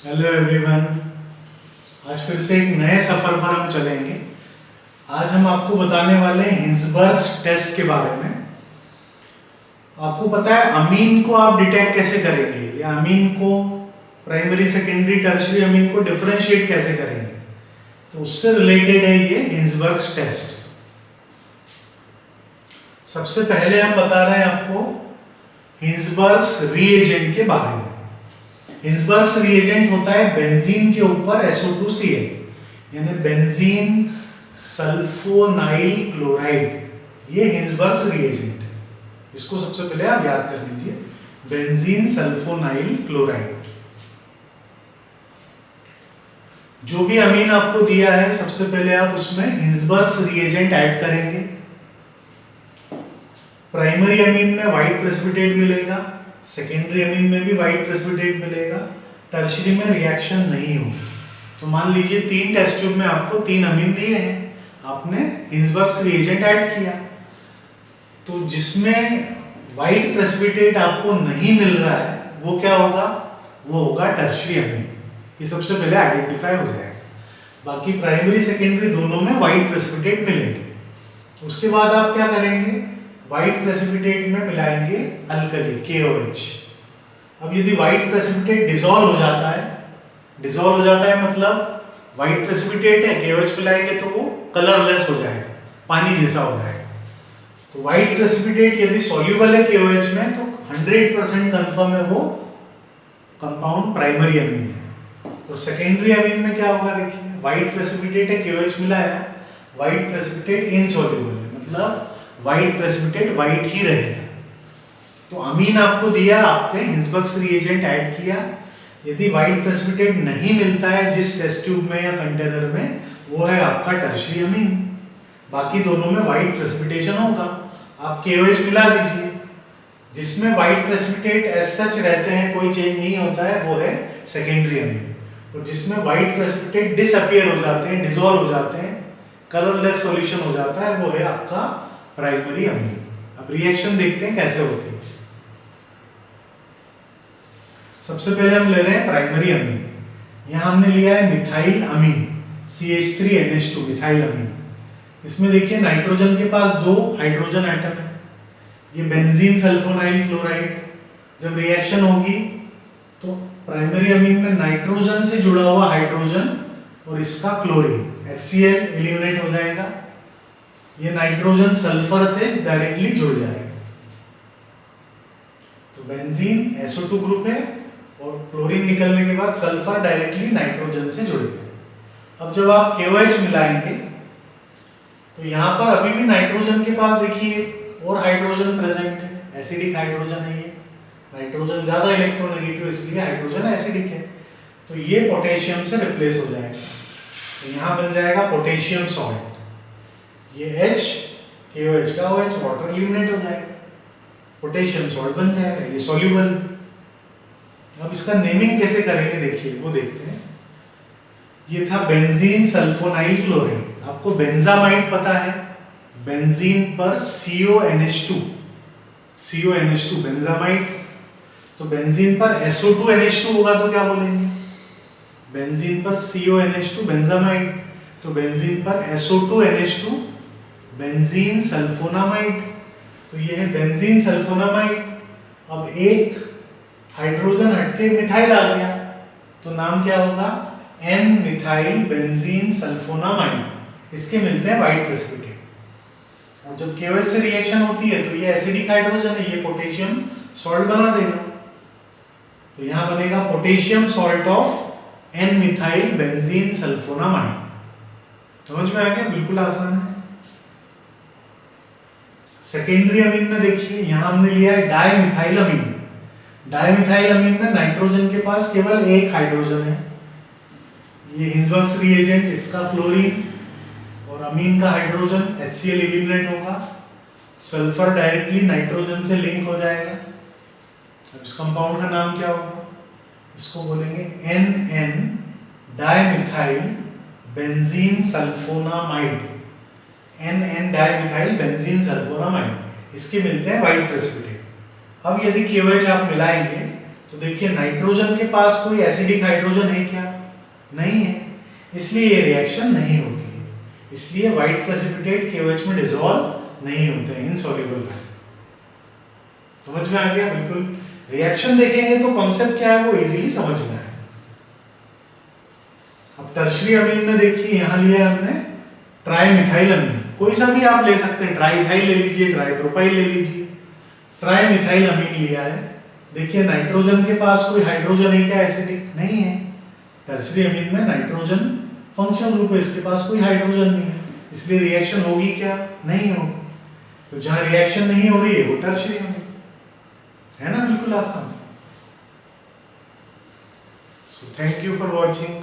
Hello everyone. आज फिर से एक नए सफर पर हम चलेंगे। आज हम आपको बताने वाले हैं हिंसबर्ग्स टेस्ट के बारे में। आपको पता है अमीन को आप डिटेक्ट कैसे करेंगे, या अमीन को प्राइमरी सेकेंडरी टर्शियरी अमीन को डिफरेंशिएट कैसे करेंगे, तो उससे रिलेटेड है ये हिंसबर्ग्स टेस्ट। सबसे पहले हम बता रहे हैं आपको हिंसबर्ग्स रिएजेंट के बारे में। हिंसबर्ग्स रिएजेंट होता है बेंजीन के ऊपर SO2Cl, यानी बेंजीन सल्फोनाइल क्लोराइड। ये हिंसबर्ग्स रिएजेंट है। इसको सबसे पहले आप याद कर लीजिए, बेंजीन सल्फोनाइल क्लोराइड। जो भी अमीन आपको दिया है सबसे पहले आप उसमें हिंसबर्ग्स रिएजेंट ऐड करेंगे। प्राइमरी अमीन में व्हाइट प्रेसिपिटेट मिलेगा, सेकेंडरी अमीन में भी व्हाइट प्रेसिपिटेट मिलेगा, टर्शियरी में रिएक्शन नहीं होगी। तो मान लीजिए 3 टेस्ट ट्यूब में आपको 3 अमीन दिए हैं, आपने हिंसबर्ग्स रिएजेंट ऐड किया, तो जिसमें व्हाइट प्रेसिपिटेट आपको नहीं मिल रहा है वो क्या होगा, वो होगा टर्शियरी अमीन। ये सबसे पहले आइडेंटिफाई हो जाएगा। बाकी प्राइमरी सेकेंडरी दोनों में व्हाइट प्रेसिपिटेट मिलेंगे। उसके बाद आप क्या करेंगे, व्हाइट प्रेसिपिटेट में मिलाएंगे अल्कली KOH। अब यदि व्हाइट प्रेसिपिटेट डिसॉल्व हो जाता है मतलब व्हाइट प्रेसिपिटेट है, KOH मिलाएंगे तो वो कलरलेस हो जाएगा, पानी जैसा हो जाएगा। तो व्हाइट प्रेसिपिटेट यदि सॉल्युबल है KOH में तो 100% कंफर्म है वो कंपाउंड प्राइमरी अमीन है। तो सेकेंडरी अमीन में क्या होगा, देखिए व्हाइट प्रेसिपिटेट है, KOH मिलाया, व्हाइट प्रेसिपिटेट इनसॉल्युबल है, मतलब व्हाइट प्रेसिपिटेट व्हाइट ही रहेगा। तो अमीन आपको दिया, आपने हिंसबर्ग्स रिएजेंट ऐड किया, यदि व्हाइट प्रेसिपिटेट नहीं मिलता है जिस टेस्ट ट्यूब में या कंटेनर में, वो है आपका टर्शियरी अमीन। बाकी दोनों में व्हाइट प्रेसिपिटेशन होगा, आप KOH मिला दीजिए। जिसमें व्हाइट प्रेसिपिटेट एज सच रहते हैं, कोई चेंज नहीं होता है, वो है सेकेंडरी अमीन। और जिसमें व्हाइट प्रेसिपिटेट डिसअपियर हो जाते हैं, डिसॉल्व हो जाते हैं, कलरलेस सॉल्यूशन हो जाता है, वो है आपका प्राइमरी अमीन। अब रिएक्शन देखते हैं कैसे होती है। सबसे पहले हम ले रहे हैं प्राइमरी अमीन। यहां हमने लिया है मिथाइल अमीन CH3NH2 मिथाइल अमीन। इसमें देखिए नाइट्रोजन के पास 2 हाइड्रोजन एटम है। ये बेंजीन सल्फोनाइल क्लोराइड। जब रिएक्शन होगी तो प्राइमरी अमीन में नाइट्रोजन से जुड़ा हुआ हाइड्रोजन और इसका क्लोरीन HCl एलिमिनेट हो जाएगा। ये नाइट्रोजन सल्फर से डायरेक्टली जुड़ जाएगा। तो बेंजीन SO2 ग्रुप है और क्लोरीन निकलने के बाद सल्फर डायरेक्टली नाइट्रोजन से जुड़ गया। अब जब आप KOH मिलाएंगे तो यहां पर अभी भी नाइट्रोजन के पास देखिए और हाइड्रोजन प्रेजेंट है, एसिडिक हाइड्रोजन है। ये नाइट्रोजन ज्यादा इलेक्ट्रोनेगेटिव इसलिए हाइड्रोजन एसिडिक है। तो ये पोटेशियम से रिप्लेस हो जाएगा, तो यहां बन जाएगा पोटेशियम सॉल्ट। ये H KOH का OH वाटर एलिमिनेट हो जाएगा, पोटेशियम सॉल्ट बन जाएगा, ये सॉल्युबल। अब इसका नेमिंग कैसे करेंगे देखिए, वो देखते हैं। ये था बेंजीन सल्फोनाइल क्लोराइड। आपको बेंजामाइड पता है, बेंजीन पर CONH2 बेंजामाइड। तो बेंजीन पर SO2NH2 होगा तो क्या बोलेंगे, बेंजीन पर CONH2 बेंजामाइड। तो बेंजीन पर SO2NH2 बेंजीन सल्फोनामाइड। तो ये है बेंजीन सल्फोनामाइड। अब एक हाइड्रोजन हटके मिथाइल आ गया, तो नाम क्या होगा, N मिथाइल बेंजीन सल्फोनामाइड। इसके मिलते हैं व्हाइट प्रेसिपिटेट। और जब KOH से रिएक्शन होती है तो ये एसिडिक हाइड्रोजन है, ये पोटेशियम सॉल्ट बना देगा। तो यहां बनेगा potassium salt of N methyl benzene sulphonamide. समझ में आ गया, बिल्कुल आसान है। सेकेंडरी अमीन में देखिए यहां हमने लिया है डाइमिथाइल अमीन। डाइमिथाइल अमीन में नाइट्रोजन के पास केवल एक हाइड्रोजन है। ये हिंसबर्ग्स रिएजेंट, इसका क्लोरीन और अमीन का हाइड्रोजन HCl एलिमिनेट होगा, सल्फर डायरेक्टली नाइट्रोजन से लिंक हो जाएगा। अब इस कंपाउंड का नाम क्या होगा, इसको बोलेंगे NN dimethyl benzene sulphonamide. NN dimethyl benzene sulphonamide. इसके मिलते हैं व्हाइट प्रेसिपिटेट। अब यदि KOH आप मिलाएंगे तो देखिए नाइट्रोजन के पास कोई एसिडिक हाइड्रोजन है क्या? नहीं है, इसलिए ये रिएक्शन नहीं होती है। इसलिए व्हाइट प्रेसिपिटेट KOH में डिसॉल्व नहीं होते हैं, इनसॉल्युबल है। समझ में आ गया? बिल्कुल। रिएक्शन देखेंगे तो कॉन्सेप्ट क्या है वो इजीली समझ में आए। अब टर्शियरी अमीन में देखिए, यहां लिया हमने ट्राई मिथाइल अमीन, कोई सा भी आप ले सकते हैं, ट्राई इथाइल ले लीजिए, ट्राई प्रोपाइल ले लीजिए, ट्राई मिथाइल अमीन लिया है। देखिए नाइट्रोजन के पास कोई हाइड्रोजन है क्या एसिडिक? नहीं है। टर्शियरी अमीन में नाइट्रोजन फंक्शनल ग्रुप है, इसके पास कोई हाइड्रोजन नहीं है, इसलिए रिएक्शन होगी क्या? नहीं होगी। तो जहां रिएक्शन नहीं हो रही है वो टर्शियरी अमीन है ना, बिल्कुल आसान। So thank you for watching.